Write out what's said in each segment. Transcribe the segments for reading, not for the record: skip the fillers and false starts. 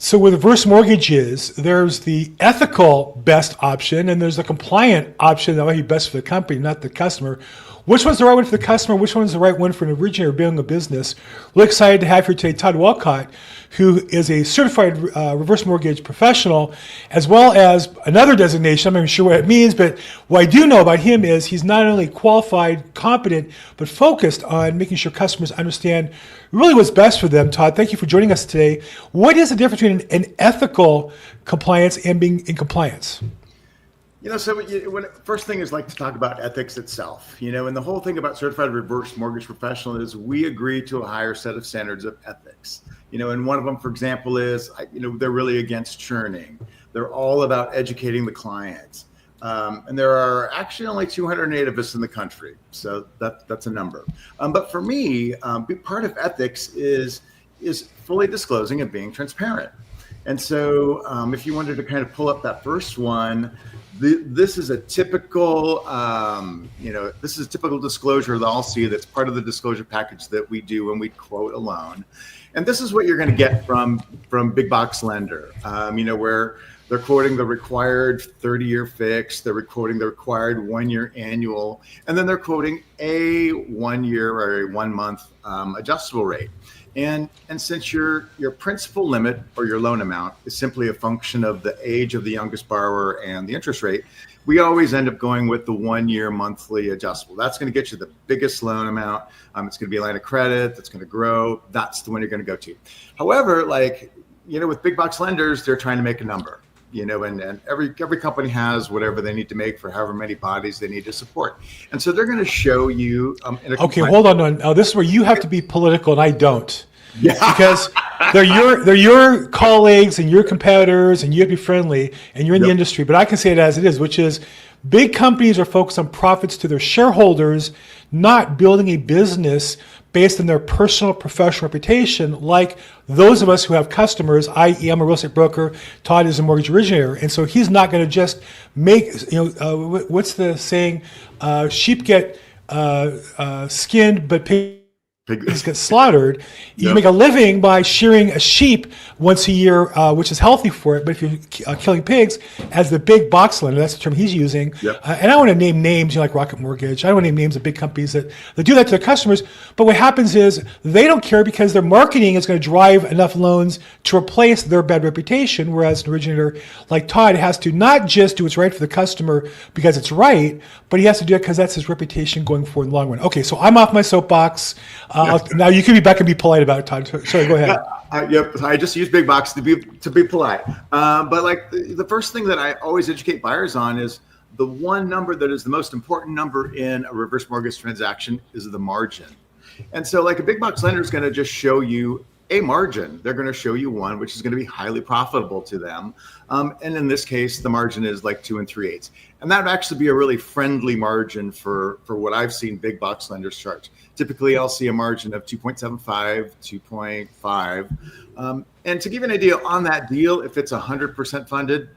So with reverse mortgages, there's the ethical best option and there's the compliant option that might be best for the company, not the customer. Which one's the right one for the customer? Which one's the right one for an originator building a business? We're excited to have here today Todd Walcott, who is a certified reverse mortgage professional, as well as another designation. I'm not even sure what it means, but what I do know about him is he's not only qualified, competent, but focused on making sure customers understand really what's best for them. Todd, thank you for joining us today. What is the difference between an ethical compliance and being in compliance? First thing is like to talk about ethics itself, and the whole thing about certified reverse mortgage professional is we agree to a higher set of standards of ethics, and one of them, for example, is, they're really against churning. They're all about educating the clients. And there are actually only 208 of us in the country. So that's a number. But for me, big part of ethics is fully disclosing and being transparent. And so if you wanted to kind of pull up that first one, this is a typical, disclosure that I'll see that's part of the disclosure package that we do when we quote a loan. And this is what you're going to get from big box lender, where they're quoting the required 30-year fix, they're quoting the required 1-year annual, and then they're quoting a 1-year or a 1-month adjustable rate. And since your principal limit or your loan amount is simply a function of the age of the youngest borrower and the interest rate, we always end up going with the 1-year monthly adjustable. That's going to get you the biggest loan amount. It's going to be a line of credit that's going to grow. That's the one you're going to go to. However, with big box lenders, they're trying to make a number. And every company has whatever they need to make for however many bodies they need to support. And so they're going to show you. Okay, hold on. Now, this is where you have to be political and I don't. Yeah. Because they're your colleagues and your competitors and you have to be friendly and you're in the industry. But I can say it as it is, which is big companies are focused on profits to their shareholders, not building a business based on their personal professional reputation, like those of us who have customers, i.e. I'm a real estate broker, Todd is a mortgage originator. And so he's not going to just make, what's the saying, sheep get skinned, but pigs get slaughtered. You make a living by shearing a sheep once a year, which is healthy for it. But if you're killing pigs, as the big box lender, that's the term he's using. Yep. And I want to name names, like Rocket Mortgage. I don't want to name names of big companies that do that to their customers. But what happens is they don't care because their marketing is going to drive enough loans to replace their bad reputation. Whereas an originator like Todd has to not just do what's right for the customer because it's right, but he has to do it because that's his reputation going forward in the long run. Okay, so I'm off my soapbox. Now you can be back and be polite about it, Todd. Sorry, go ahead. I just use big box to be polite. But the first thing that I always educate buyers on is the one number that is the most important number in a reverse mortgage transaction is the margin. And so a big box lender is going to just show you a margin. They're going to show you one which is going to be highly profitable to them. And in this case, the margin is 2 3/8. And that would actually be a really friendly margin for what I've seen big box lenders charge. Typically, I'll see a margin of 2.75, 2.5. And to give you an idea on that deal, if it's 100% funded,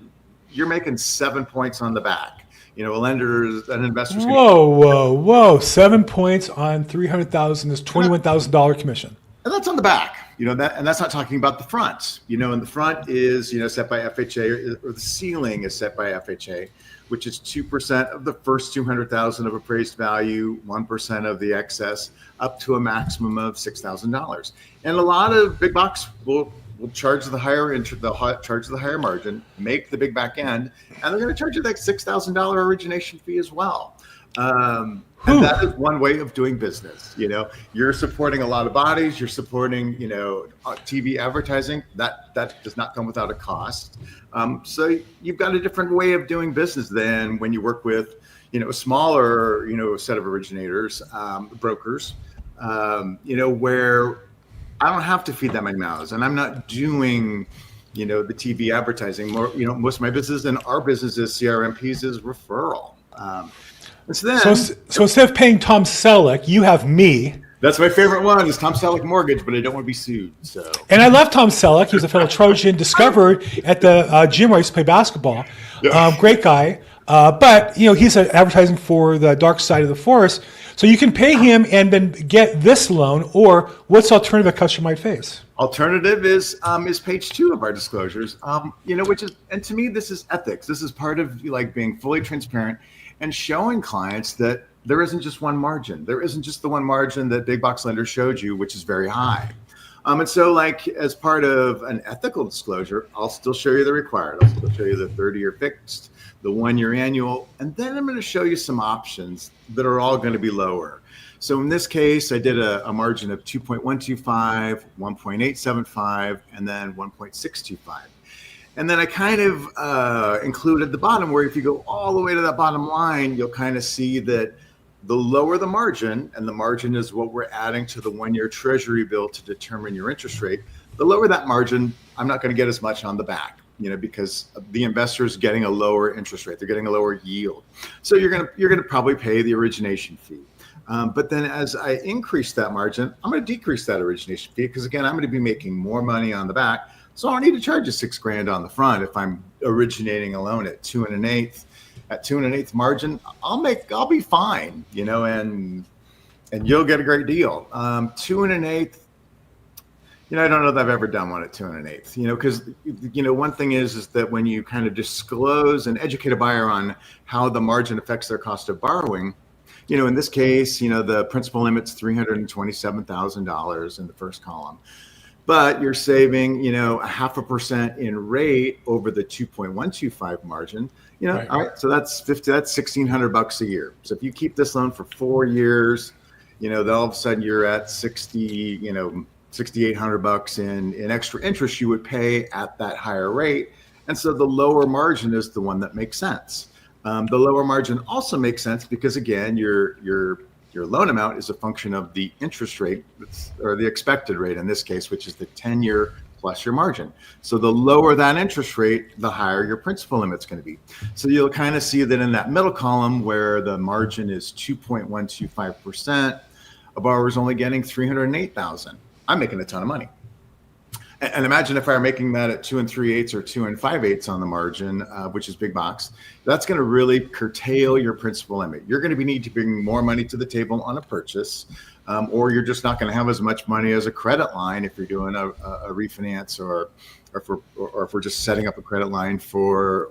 you're making 7 points on the back. An investor's Whoa. 7 points on $300,000 is $21,000 commission. And that's on the back. And that's not talking about the front. And the front is, set by FHA, or the ceiling is set by FHA, which is 2% of the first $200,000 of appraised value, 1% of the excess, up to a maximum of $6,000. And a lot of big box will charge the higher interest, charge the higher margin, make the big back end, and they're going to charge you that $6,000 origination fee as well. And that is one way of doing business. You're supporting a lot of bodies. You're supporting, TV advertising. That does not come without a cost. So you've got a different way of doing business than when you work with, a smaller, set of originators, brokers, where I don't have to feed that many mouths, and I'm not doing, the TV advertising. More, most of my business and our business is CRMPs is referral. So instead of paying Tom Selleck, you have me. That's my favorite one is Tom Selleck Mortgage, but I don't want to be sued. So. And I love Tom Selleck. He's a fellow Trojan, discovered at the gym where I used to play basketball. Great guy. But he's advertising for the dark side of the forest. So you can pay him and then get this loan, or what's the alternative a customer might face? Alternative is page 2 of our disclosures, which is, and to me, this is ethics. This is part of like being fully transparent and showing clients that there isn't just one margin. There isn't just the one margin that big box lender showed you, which is very high. And so like as part of an ethical disclosure, I'll still show you the required. I'll still show you the 30-year fixed, the 1-year annual, and then I'm going to show you some options that are all going to be lower. So in this case, I did a margin of 2.125, 1.875, and then 1.625. And then I kind of included the bottom where if you go all the way to that bottom line, you'll kind of see that the lower the margin, and the margin is what we're adding to the 1-year treasury bill to determine your interest rate, the lower that margin, I'm not going to get as much on the back, because the investor is getting a lower interest rate. They're getting a lower yield. So you're going to probably pay the origination fee. But then as I increase that margin, I'm going to decrease that origination fee because again, I'm going to be making more money on the back. So I don't need to charge you $6,000 on the front if I'm originating a loan at 2 1/8. At 2 1/8 margin, I'll be fine, and you'll get a great deal. 2 1/8. I don't know that I've ever done one at 2 1/8. Because one thing is that when you kind of disclose and educate a buyer on how the margin affects their cost of borrowing. In this case, the principal limit's $327,000 in the first column, but you're saving, 0.5% in rate over the 2.125 margin. Right. All right, so that's $1,600 a year. So if you keep this loan for 4 years, then all of a sudden you're at $6,800 in extra interest you would pay at that higher rate, and so the lower margin is the one that makes sense. The lower margin also makes sense because again, your loan amount is a function of the interest rate or the expected rate in this case, which is the 10-year plus your margin. So the lower that interest rate, the higher your principal limit's going to be. So you'll kind of see that in that middle column where the margin is 2.125%, a borrower is only getting $308,000. I'm making a ton of money. And imagine if I were making that at 2 3/8 or 2 5/8 on the margin, which is big box, that's going to really curtail your principal limit. You're going to need to bring more money to the table on a purchase, or you're just not going to have as much money as a credit line if you're doing a refinance or if we're just setting up a credit line for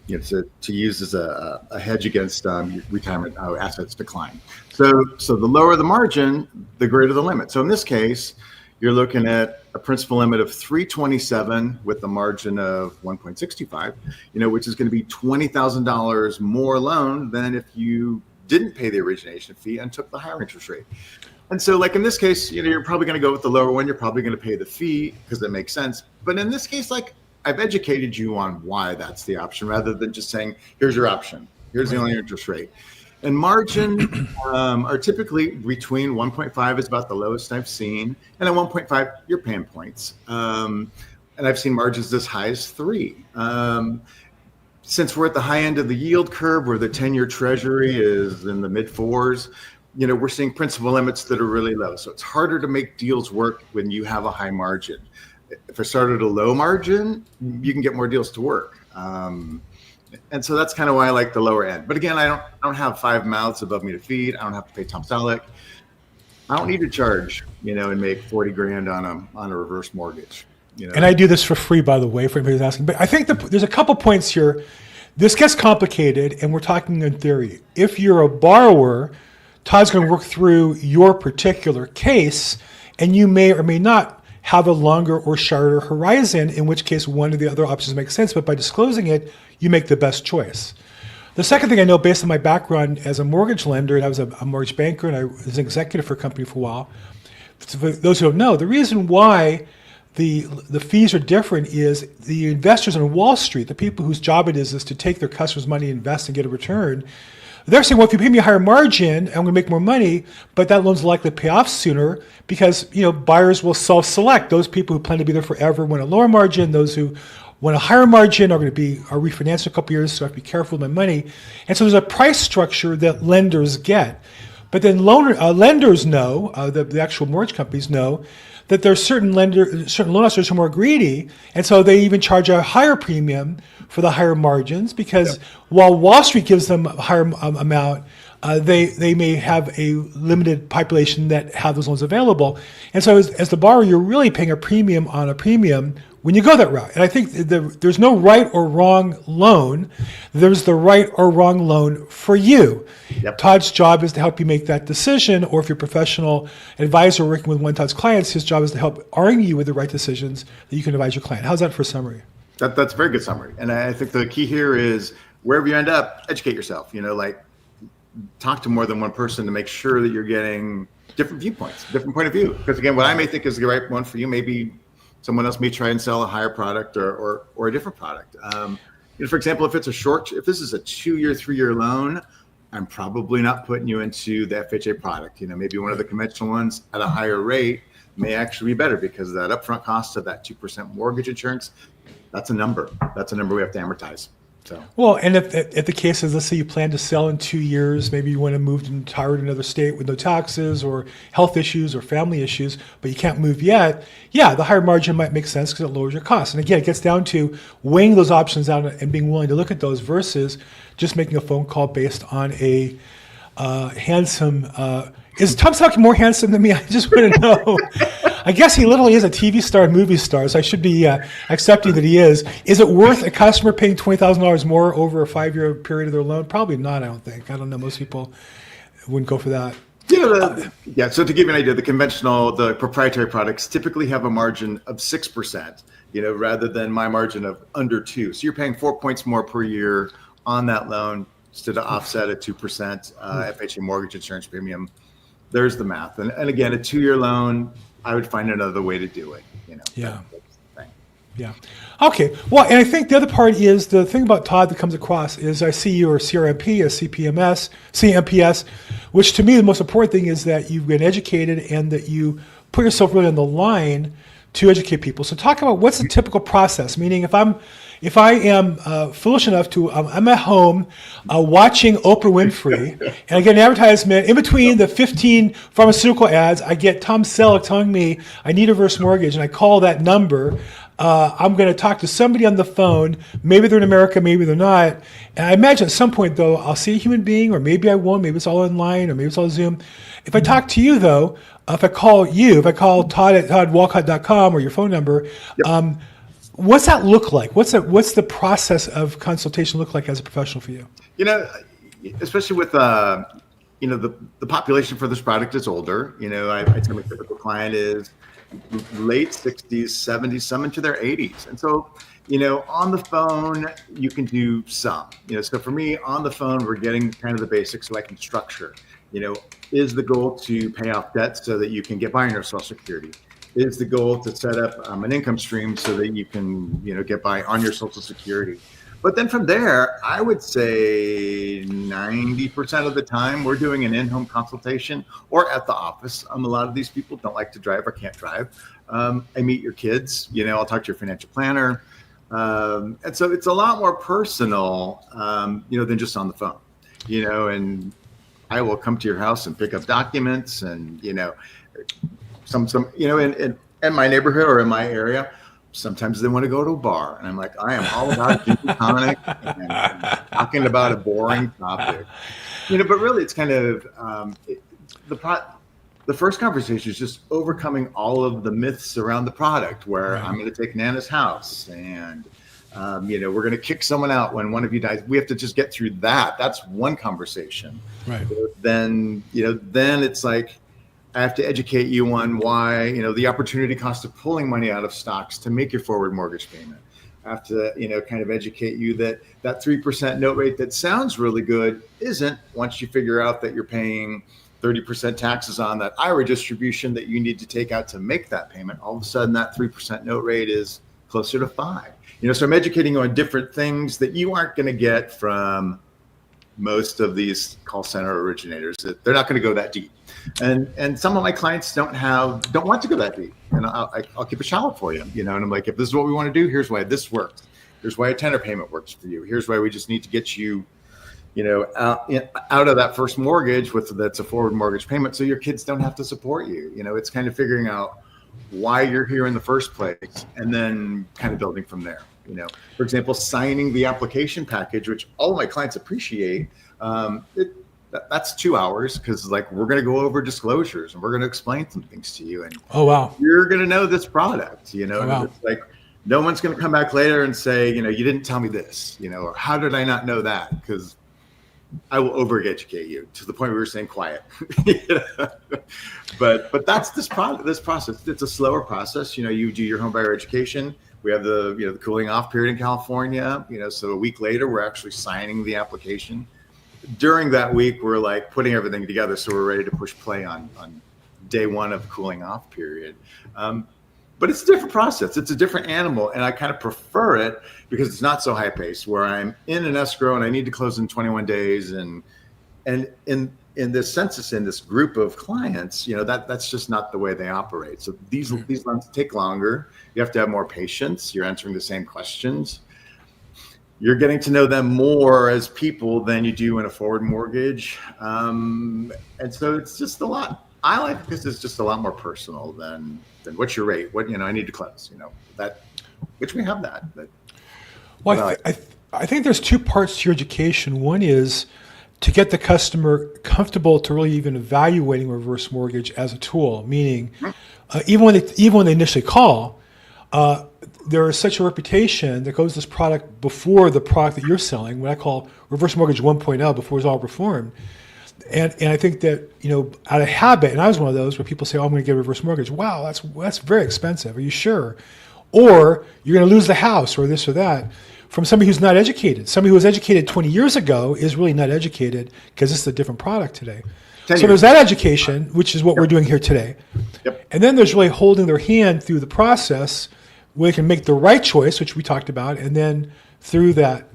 to use as a hedge against retirement assets decline. So the lower the margin, the greater the limit. So in this case, you're looking at a principal limit of $327 with a margin of 1.65, which is going to be $20,000 more loan than if you didn't pay the origination fee and took the higher interest rate. And so like in this case, you're probably going to go with the lower one. You're probably going to pay the fee because that makes sense. But in this case, like I've educated you on why that's the option rather than just saying, here's your option. Here's the only interest rate. And margin are typically between 1.5 is about the lowest I've seen. And at 1.5, you're paying points. And I've seen margins as high as 3. Since we're at the high end of the yield curve where the 10-year treasury is in the mid 4s, we're seeing principal limits that are really low. So it's harder to make deals work when you have a high margin. If I started a low margin, you can get more deals to work. And so that's kind of why I like the lower end. But again, I don't have 5 mouths above me to feed. I don't have to pay top select. I don't need to charge, and make $40,000 on a reverse mortgage. And I do this for free, by the way, for anybody who's asking. But I think there's a couple points here. This gets complicated, and we're talking in theory. If you're a borrower, Todd's going to work through your particular case, and you may or may not have a longer or shorter horizon, in which case one of the other options makes sense. But by disclosing it, you make the best choice. The second thing I know, based on my background as a mortgage lender, and I was a mortgage banker, and I was an executive for a company for a while. For those who don't know, the reason why the fees are different is the investors on Wall Street, the people whose job it is to take their customers' money, invest, and get a return. They're saying, well, if you pay me a higher margin, I'm going to make more money, but that loan's likely to pay off sooner because buyers will self-select. Those people who plan to be there forever want a lower margin. Those who want a higher margin are refinanced in a couple of years, so I have to be careful with my money. And so there's a price structure that lenders get. But then lenders know, the actual mortgage companies know, that there's certain loan officers who are more greedy, and so they even charge a higher premium for the higher margins because while Wall Street gives them a higher amount, they may have a limited population that have those loans available. And so as the borrower, you're really paying a premium on a premium when you go that route. And I think there's no right or wrong loan. There's the right or wrong loan for you. Yep. Todd's job is to help you make that decision, or if you're a professional advisor working with one of Todd's clients, his job is to help arm you with the right decisions that you can advise your client. How's that for a summary? That's a very good summary. And I think the key here is wherever you end up, educate yourself, like talk to more than one person to make sure that you're getting different viewpoints, different point of view. Because again, what I may think is the right one for you, maybe someone else may try and sell a higher product or a different product. For example, if this is a 2-year, 3-year loan, I'm probably not putting you into the FHA product. Maybe one of the conventional ones at a higher rate may actually be better because of that upfront cost of that 2% mortgage insurance. That's a number. That's a number we have to amortize. So. Well, and if the case is, let's say you plan to sell in 2 years, maybe you want to move and retire to another state with no taxes or health issues or family issues, but you can't move yet, yeah, the higher margin might make sense because it lowers your costs. And again, it gets down to weighing those options out and being willing to look at those versus just making a phone call based on a handsome, is Tom Selleck more handsome than me? I just want to know. I guess he literally is a TV star and movie star, so I should be accepting that he is. Is it worth a customer paying $20,000 more over a 5-year period of their loan? Probably not, I don't think. I don't know. Most people wouldn't go for that. So to give you an idea, the proprietary products typically have a margin of 6%, rather than my margin of under 2%. So you're paying 4 points more per year on that loan to offset a 2% FHA mortgage insurance premium. There's the math. And again, a 2-year loan, I would find another way to do it. Yeah. Yeah. Okay. Well, and I think the other part is the thing about Todd that comes across is I see your CRMP, a CMPS, which to me the most important thing is that you've been educated and that you put yourself really on the line to educate people. So talk about what's the typical process, meaning if I am foolish enough to, I'm at home watching Oprah Winfrey, and I get an advertisement in between the 15 pharmaceutical ads, I get Tom Selleck telling me I need a reverse mortgage, and I call that number. I'm going to talk to somebody on the phone. Maybe they're in America, maybe they're not. And I imagine at some point, though, I'll see a human being, or maybe I won't. Maybe it's all online, or maybe it's all Zoom. If I talk to you, though, if I call Todd at toddwalcott.com or your phone number, yep. What's that look like? What's the process of consultation look like as a professional for you? Especially with the population for this product is older. I'd say my typical client is late 60s, 70s, some into their 80s. And so, on the phone, you can do some. So for me, on the phone, we're getting kind of the basics so I can structure. Is the goal to pay off debt so that you can get by on your Social Security? Is the goal to set up an income stream so that you can, get by on your Social Security? But then from there, I would say 90% of the time we're doing an in-home consultation or at the office. A lot of these people don't like to drive or can't drive. I meet your kids, I'll talk to your financial planner. And so it's a lot more personal, than just on the phone, and I will come to your house and pick up documents and, some in my neighborhood or in my area, sometimes they want to go to a bar, and I'm like, I am all about gin and tonic and talking about a boring topic, but really it's kind of the first conversation is just overcoming all of the myths around the product, where I'm going to take Nana's house and we're going to kick someone out when one of you dies. We have to just get through that. That's one conversation. Right. Then it's like, I have to educate you on why, the opportunity cost of pulling money out of stocks to make your forward mortgage payment. I have to, kind of educate you that 3% note rate that sounds really good isn't, once you figure out that you're paying 30% taxes on that IRA distribution that you need to take out to make that payment. All of a sudden, that 3% note rate is closer to 5%. So I'm educating you on different things that you aren't going to get from most of these call center originators. That they're not going to go that deep. And some of my clients don't want to go that deep, and I'll keep it shallow for you, and I'm like, if this is what we want to do, here's why this works. Here's why a tender payment works for you. Here's why we just need to get you, out of that first mortgage that's a forward mortgage payment, so your kids don't have to support you. It's kind of figuring out why you're here in the first place, and then kind of building from there. For example, signing the application package, which all of my clients appreciate. that's 2 hours, because like we're going to go over disclosures and we're going to explain some things to you, and Oh, wow. you're going to know this product, Oh, and wow. it's like no one's going to come back later and say, you didn't tell me this, or how did I not know that? Because I will over-educate you to the point where we're saying quiet. But that's this process. It's a slower process. You do your home buyer education. We have the cooling off period in California. So a week later, we're actually signing the application. During that week, we're like putting everything together, so we're ready to push play on day one of cooling off period. But it's a different process. It's a different animal, and I kind of prefer it because it's not so high paced. Where I'm in an escrow and I need to close in 21 days, and in this census, in this group of clients, that's just not the way they operate. So these loans take longer. You have to have more patience. You're answering the same questions. You're getting to know them more as people than you do in a forward mortgage, and so it's just a lot. I like this is just a lot more personal than what's your rate? What I need to close. That, which we have that. But Well, I think there's two parts to your education. One is to get the customer comfortable to really even evaluating reverse mortgage as a tool, meaning even when they initially call, there is such a reputation that goes this product before the product that you're selling, what I call reverse mortgage 1.0, before it's all reformed. And I think that, out of habit, and I was one of those where people say, oh, I'm going to get a reverse mortgage. Wow, that's very expensive. Are you sure? Or you're going to lose the house or this or that. From somebody who's not educated. Somebody who was educated 20 years ago is really not educated because it's a different product today. So there's that education, which is what we're doing here today. Yep. And then there's really holding their hand through the process where they can make the right choice, which we talked about, and then through that,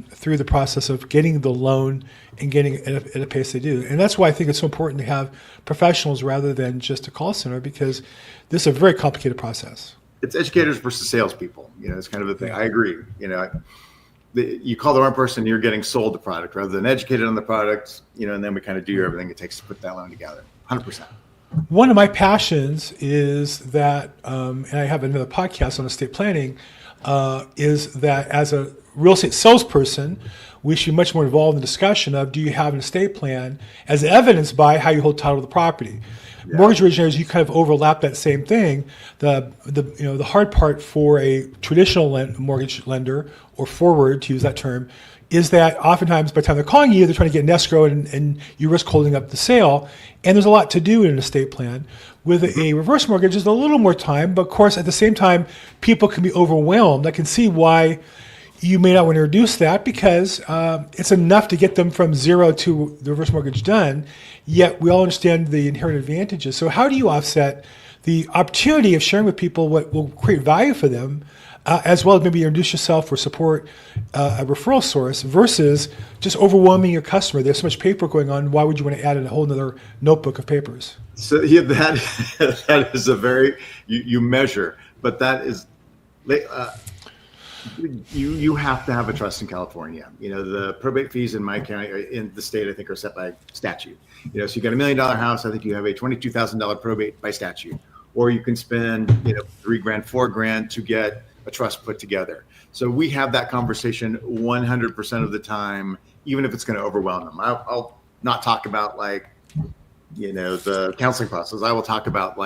through the process of getting the loan and getting it at a pace they do. And that's why I think it's so important to have professionals rather than just a call center, because this is a very complicated process. It's educators versus salespeople. It's kind of the thing. I agree. You call the wrong person, you're getting sold the product rather than educated on the product. And then we kind of do everything it takes to put that loan together. 100%. One of my passions is that, and I have another podcast on estate planning, is that as a real estate salesperson, we should be much more involved in the discussion of, do you have an estate plan as evidenced by how you hold title to the property? Yeah. Mortgage originators, you kind of overlap that same thing. The hard part for a traditional mortgage lender, or forward to use that term, is that oftentimes by the time they're calling you, they're trying to get an escrow and you risk holding up the sale. And there's a lot to do in an estate plan. With a reverse mortgage, there's a little more time, but of course at the same time, people can be overwhelmed. I can see why you may not want to reduce that, because it's enough to get them from zero to the reverse mortgage done, yet we all understand the inherent advantages. So how do you offset the opportunity of sharing with people what will create value for them, as well as maybe introduce yourself or support a referral source, versus just overwhelming your customer? There's so much paperwork going on. Why would you want to add in a whole other notebook of papers? So yeah, that is a very, you measure, but that is, you have to have a trust in California. The probate fees in my county, in the state, I think are set by statute. So you got $1 million house, I think you have a $22,000 probate by statute, or you can spend $3,000, $4,000 to get a trust put together. So we have that conversation 100% of the time, even if it's going to overwhelm them. I'll not talk about the counseling process. I will talk about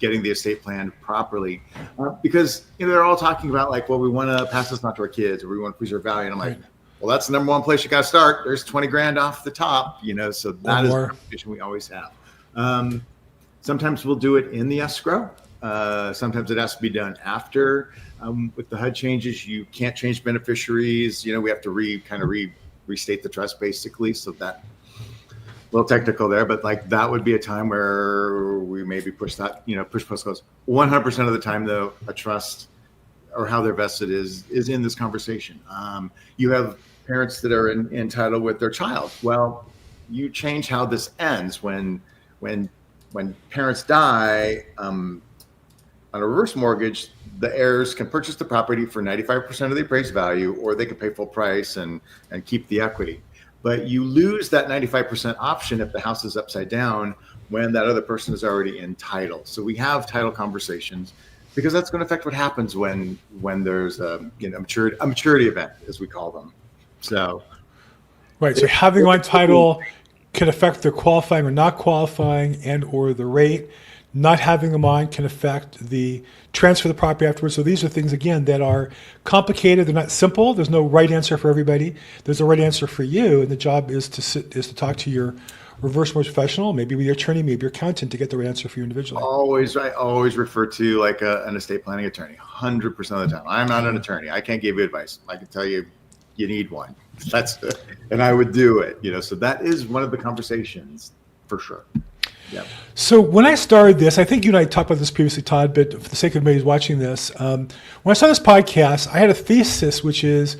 getting the estate plan properly, because they're all talking about well, we want to pass this on to our kids, or we want to preserve value. And I'm like, well, that's the number one place you got to start. There's $20,000 off the top, so that is the conversation we always have. Sometimes we'll do it in the escrow. Sometimes it has to be done after. With the HUD changes, you can't change beneficiaries. We have to restate the trust basically. So that, a little technical there, but that would be a time where we maybe push post close. 100% of the time though, a trust or how they're vested is in this conversation. You have parents that are entitled with their child. Well, you change how this ends when parents die. On a reverse mortgage, the heirs can purchase the property for 95% of the appraised value, or they can pay full price and keep the equity. But you lose that 95% option if the house is upside down when that other person is already in title. So we have title conversations, because that's going to affect what happens when there's a maturity event, as we call them. So right. So having on title can affect their qualifying or not qualifying, and or the rate. Not having them on can affect the transfer of the property afterwards. So these are things, again, that are complicated. They're not simple. There's no right answer for everybody. There's a right answer for you, and the job is to talk to your reverse mortgage professional, maybe with your attorney, maybe your accountant, to get the right answer for you individually. I always refer to like an estate planning attorney, 100% of the time. I'm not an attorney. I can't give you advice. I can tell you, you need one. And I would do it. So that is one of the conversations for sure. Yeah. So when I started this, I think you and I talked about this previously, Todd, but for the sake of everybody who's watching this, when I started this podcast, I had a thesis, which is,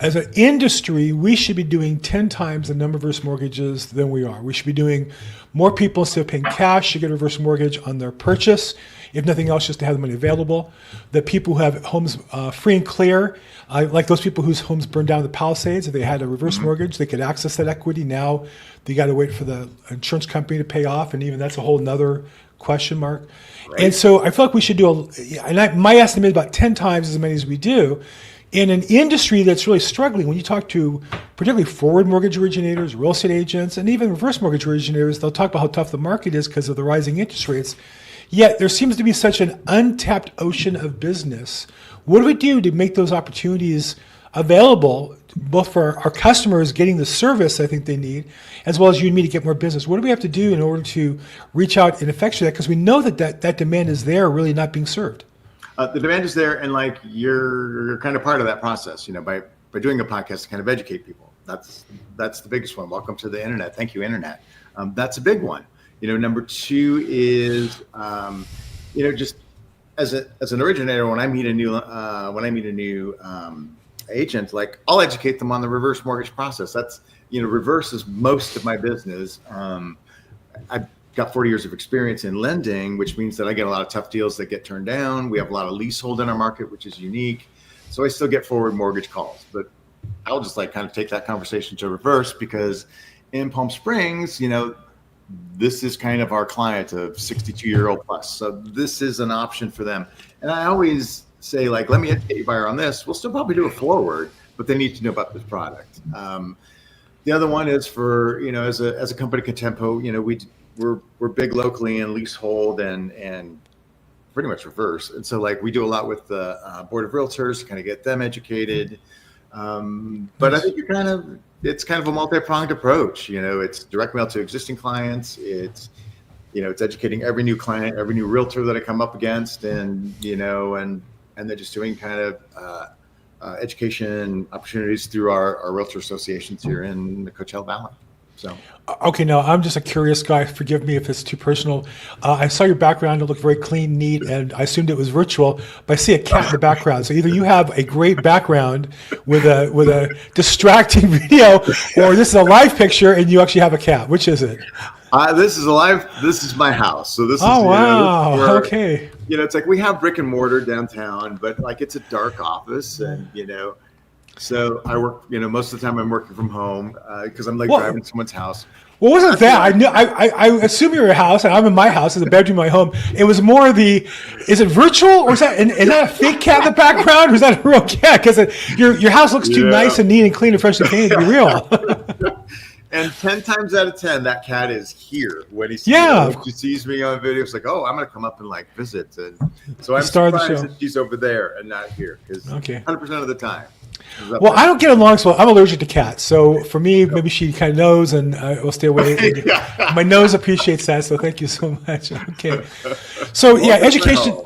as an industry, we should be doing 10 times the number of reverse mortgages than we are. We should be doing more people, instead of paying cash, should get a reverse mortgage on their purchase, if nothing else, just to have the money available. The people who have homes free and clear, like those people whose homes burned down in the Palisades, if they had a reverse mortgage, they could access that equity. Now they got to wait for the insurance company to pay off, and even that's a whole nother question mark. Right. And so I feel like we should do, my estimate is about 10 times as many as we do. In an industry that's really struggling, when you talk to particularly forward mortgage originators, real estate agents, and even reverse mortgage originators, they'll talk about how tough the market is because of the rising interest rates. Yet there seems to be such an untapped ocean of business. What do we do to make those opportunities available, both for our customers getting the service I think they need, as well as you and me to get more business? What do we have to do in order to reach out and effectuate that? Because we know that demand is there, really not being served. The demand is there, and like you're kind of part of that process, by doing a podcast to kind of educate people. That's the biggest one. Welcome to the internet. Thank you, internet. That's a big one. Number two is, just as an originator, when I meet a new agent, like I'll educate them on the reverse mortgage process. That's reverse is most of my business. I've got 40 years of experience in lending, which means that I get a lot of tough deals that get turned down. We have a lot of leasehold in our market, which is unique. So I still get forward mortgage calls, but I'll just kind of take that conversation to reverse, because in Palm Springs, this is kind of our client of 62-year-old plus. So this is an option for them. And I always say, let me educate your buyer on this. We'll still probably do a forward, but they need to know about this product. The other one is for, as a company, Contempo, we're big locally in leasehold and pretty much reverse. And so we do a lot with the board of realtors to kind of get them educated. But I think it's kind of a multi-pronged approach. It's direct mail to existing clients. It's educating every new client, every new realtor that I come up against, and they're just doing kind of education opportunities through our realtor associations here in the Coachella Valley. So. Okay, now I'm just a curious guy. Forgive me if it's too personal. I saw your background. It looked very clean, neat, and I assumed it was virtual, but I see a cat in the background. So either you have a great background with a distracting video, or this is a live picture and you actually have a cat. Which is it? This is my house. So this is, wow. Okay. It's we have brick and mortar downtown, but it's a dark office, and so I work, most of the time I'm working from home because I'm driving to someone's house. Well, wasn't that? I assume you're a house, and I'm in my house, it's a bedroom in my home. It was more is it virtual, or is that a fake cat in the background, or is that a real cat? Because your house looks too nice and neat and clean and freshly painted to be real. And 10 times out of 10, that cat is here when he sees me on video. It's oh, I'm going to come up and visit. And so I'm surprised that she's over there and not here, because 100% of the time. Well, I don't get along so well. I'm allergic to cats. So for me, maybe she kind of knows, and we'll stay away. My nose appreciates that, so thank you so much. Okay. So education.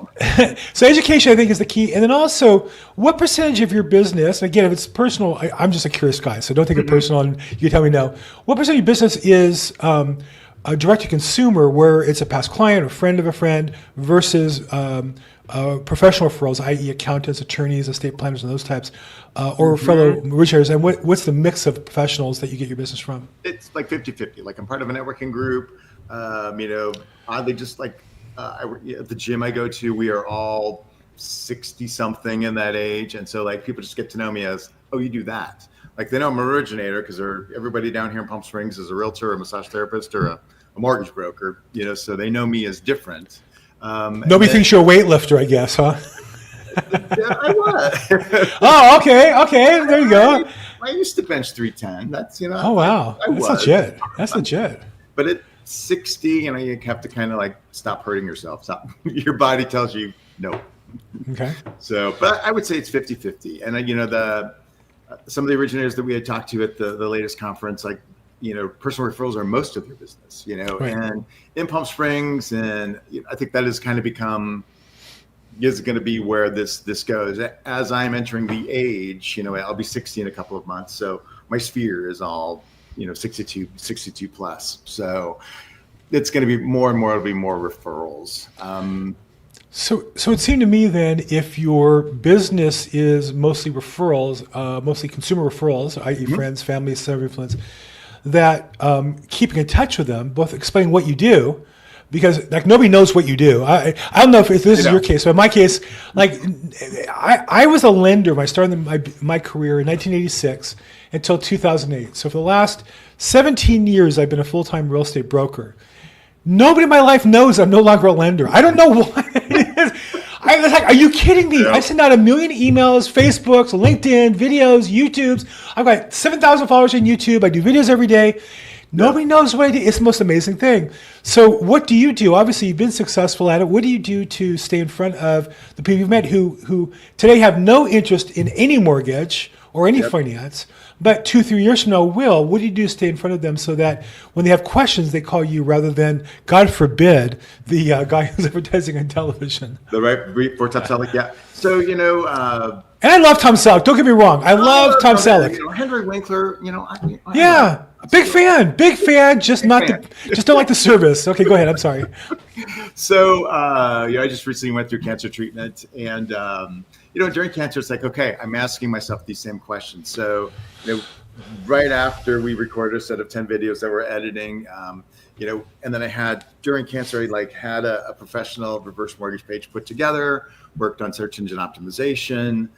So education, I think, is the key. And then also, what percentage of your business, again, if it's personal, I'm just a curious guy, so don't take it personal, and you tell me no. What percentage of your business is a direct-to-consumer, where it's a past client or friend of a friend, versus professional referrals, i.e. accountants, attorneys, estate planners, and those types, or fellow originators? And what's the mix of professionals that you get your business from? It's 50-50. I'm part of a networking group. Oddly, just at the gym I go to, we are all 60-something in that age. And so people just get to know me as, oh, you do that. They know I'm an originator, because everybody down here in Palm Springs is a realtor, a massage therapist, or a mortgage broker, so they know me as different. Nobody thinks you're a weightlifter, I guess, huh? Yeah, I was. Oh, okay. There you go. I used to bench 310. That's, Oh, wow. That's legit. That's legit. But at 60, you have to kind of like stop hurting yourself. Your body tells you no. Okay. So, but I would say it's 50-50. And, some of the originators that we had talked to at the latest conference, like, personal referrals are most of their business, Right. and in Palm Springs. And I think that is going to be where this goes. As I'm entering the age, I'll be 60 in a couple of months. So my sphere is all, 62 plus. So it's going to be more and more, it'll be more referrals. So it seemed to me then, if your business is mostly referrals, mostly consumer referrals, i.e. friends, family, center of influence, that keeping in touch with them, both explaining what you do, because like nobody knows what you do. I don't know if this is your case, but in my case, like I was a lender when I started my career in 1986 until 2008. So for the last 17 years, I've been a full-time real estate broker. Nobody in my life knows I'm no longer a lender. I don't know why it is. I was like, are you kidding me? Yeah. I send out 1 million emails, Facebooks, LinkedIn, videos, YouTubes. I've got 7,000 followers on YouTube. I do videos every day. Nobody knows what I do. It's the most amazing thing. So what do you do? Obviously, you've been successful at it. What do you do to stay in front of the people you've met who today have no interest in any mortgage or any finance, but 2-3 years from now will? What do you do to stay in front of them so that when they have questions, they call you rather than, God forbid, the guy who's advertising on television? The right for Tom Selleck, yeah. So, and I love Tom Selleck. Don't get me wrong. I love Tom Selleck. Henry Winkler, yeah, big fan. Just don't like the service. Okay, go ahead. I'm sorry. So, I just recently went through cancer treatment, and during cancer, it's like, okay, I'm asking myself these same questions. So, right after we recorded a set of 10 videos that we're editing, and then during cancer, I had a professional reverse mortgage page put together, worked on search engine optimization.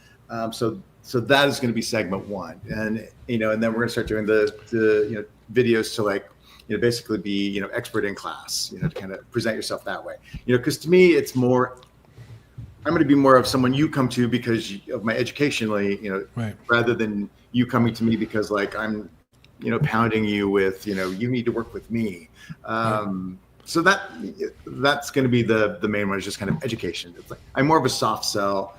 So that is going to be segment 1. And, and then we're going to start doing the videos to basically be, expert in class, to kind of present yourself that way, because to me, it's more, I'm going to be more of someone you come to because of my educationally, right, rather than you coming to me because I'm, pounding you with, you need to work with me. So that's going to be the main one, is just kind of education. It's like, I'm more of a soft sell,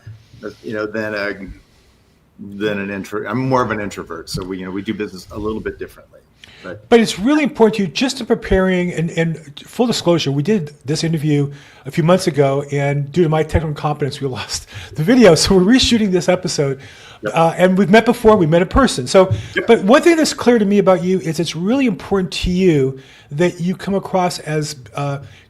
than an intro. I'm more of an introvert. So we do business a little bit differently. But it's really important to you, just in preparing, and full disclosure, we did this interview a few months ago, and due to my technical incompetence, we lost the video. So we're reshooting this episode. And we've met before, we met in person. So, but one thing that's clear to me about you is it's really important to you that you come across as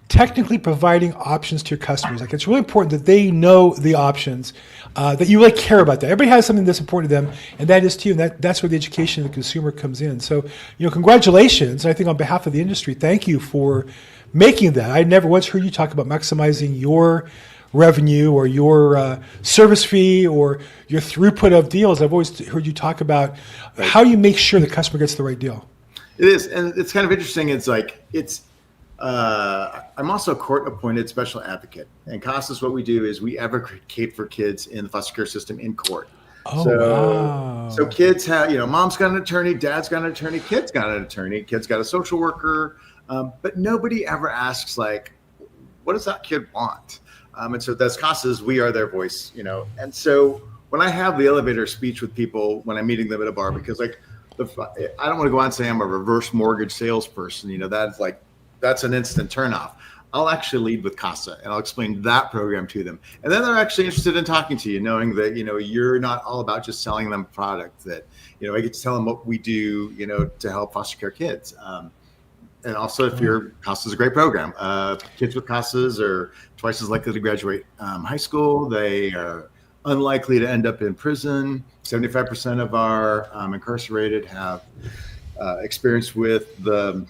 technically providing options to your customers. Like, it's really important that they know the options, that you really care about that. Everybody has something that's important to them, and that is to you. And that's where the education of the consumer comes in. So, congratulations. I think on behalf of the industry, thank you for making that. I never once heard you talk about maximizing your revenue or your service fee or your throughput of deals. I've always heard you talk about how do you make sure the customer gets the right deal. It is, and it's kind of interesting. I'm also a court-appointed special advocate, and CASA, what we do is we advocate for kids in the foster care system in court. Wow. So kids have, mom's got an attorney, dad's got an attorney, kid's got an attorney, kid's got a social worker, but nobody ever asks, what does that kid want? And so that's CASA's, we are their voice, And so when I have the elevator speech with people, when I'm meeting them at a bar, because I don't want to go out and say I'm a reverse mortgage salesperson, that's an instant turnoff. I'll actually lead with CASA, and I'll explain that program to them. And then they're actually interested in talking to you, knowing that, you're not all about just selling them a product, that, I get to tell them what we do, to help foster care kids. And also, if CASA is a great program. Kids with CASAs are twice as likely to graduate high school. They are unlikely to end up in prison. 75% of our incarcerated have experience with the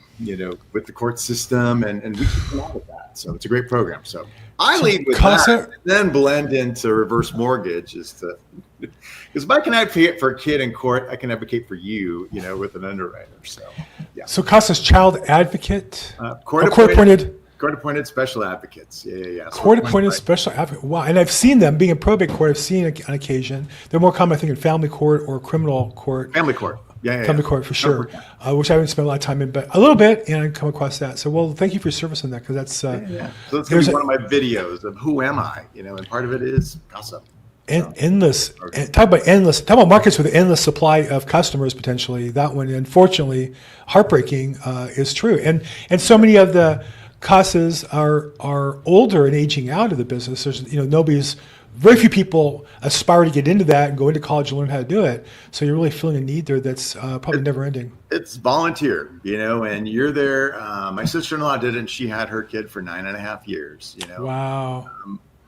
court system, and we keep them out of that. So it's a great program. So I lead with that, and then blend into reverse mortgage because if I can advocate for a kid in court, I can advocate for you, with an underwriter. So yeah. So CASA's child advocate, court appointed Court-appointed special advocates. Yeah. Court-appointed special advocate. Wow. And I've seen them being in probate court. I've seen it on occasion. They're more common, I think, in family court or criminal court. Family court. Yeah. Family court for sure, which I haven't spent a lot of time in, but a little bit, and I come across that. So, well, thank you for your service on that, because that's. So that's going to be one of my videos of who am I, and part of it is gossip. Endless. Talk about markets with endless supply of customers potentially. That one, unfortunately, heartbreaking, is true. And so many of the CASAs are older and aging out of the business. There's very few people aspire to get into that and go into college and learn how to do it. So you're really feeling a need there that's probably never ending. It's volunteer, and you're there. My sister-in-law did it, and she had her kid for 9.5 years. Wow.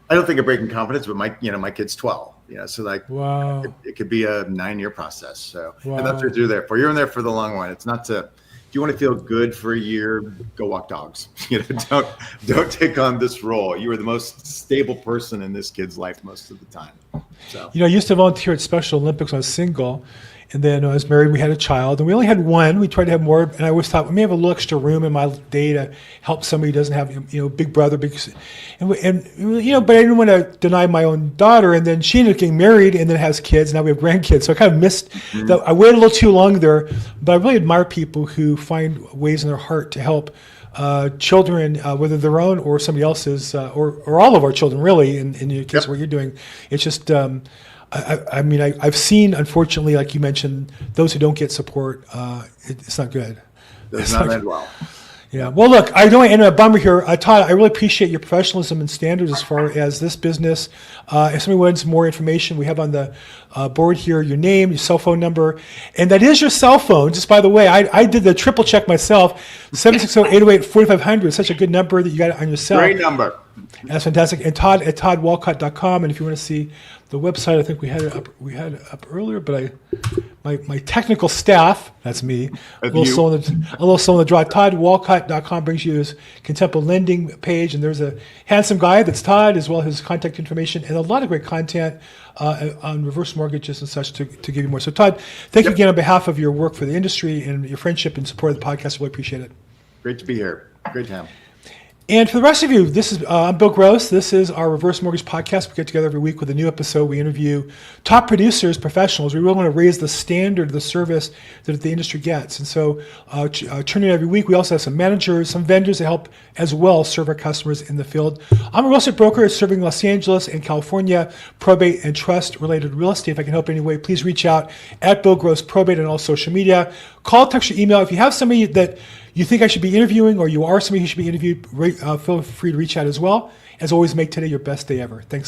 I don't think of breaking confidence, but my kid's 12. So wow. It could be a 9-year process. So wow. And that's what you're there for. You're in there for the long run. It's not to. If you want to feel good for a year, go walk dogs. Don't take on this role. You are the most stable person in this kid's life most of the time. So I used to volunteer at Special Olympics when I was single. And then when I was married, we had a child, and we only had one. We tried to have more, and I always thought we may have a little extra room in my day to help somebody who doesn't have, big brother, but I didn't want to deny my own daughter. And then she ended up getting married, and then has kids. Now we have grandkids, so I kind of missed. I waited a little too long there, but I really admire people who find ways in their heart to help children, whether their own or somebody else's, or all of our children, really. In your case, what you're doing, it's just. I've seen, unfortunately, like you mentioned, those who don't get support, it's not good. Does not end well. Yeah. Well, look, I don't end a bummer here. Todd, I really appreciate your professionalism and standards as far as this business. If somebody wants more information, we have on the board here your name, your cell phone number, and that is your cell phone. Just by the way, I did the triple check myself. 760-808-4500 is such a good number that you got it on your cell. Great number. That's fantastic. And Todd at toddwalcott.com. And if you want to see the website, I think we had it up earlier, but my technical staff, that's me, a little soul in the draw. ToddWalcott.com brings you his Contempo lending page, and there's a handsome guy that's Todd, as well as his contact information, and a lot of great content on reverse mortgages and such to give you more. So Todd, thank you again on behalf of your work for the industry and your friendship and support of the podcast. Really appreciate it. Great to be here. Great time. And for the rest of you, I'm Bill Gross. This is our Reverse Mortgage Podcast. We get together every week with a new episode. We interview top producers, professionals. We really want to raise the standard of the service that the industry gets. And so tune in every week. We also have some managers, some vendors that help as well serve our customers in the field. I'm a real estate broker serving Los Angeles and California, probate and trust-related real estate. If I can help in any way, please reach out at Bill Gross Probate on all social media. Call, text, or email. If you have somebody that you think I should be interviewing, or you are somebody who should be interviewed, feel free to reach out as well. As always, make today your best day ever. Thanks.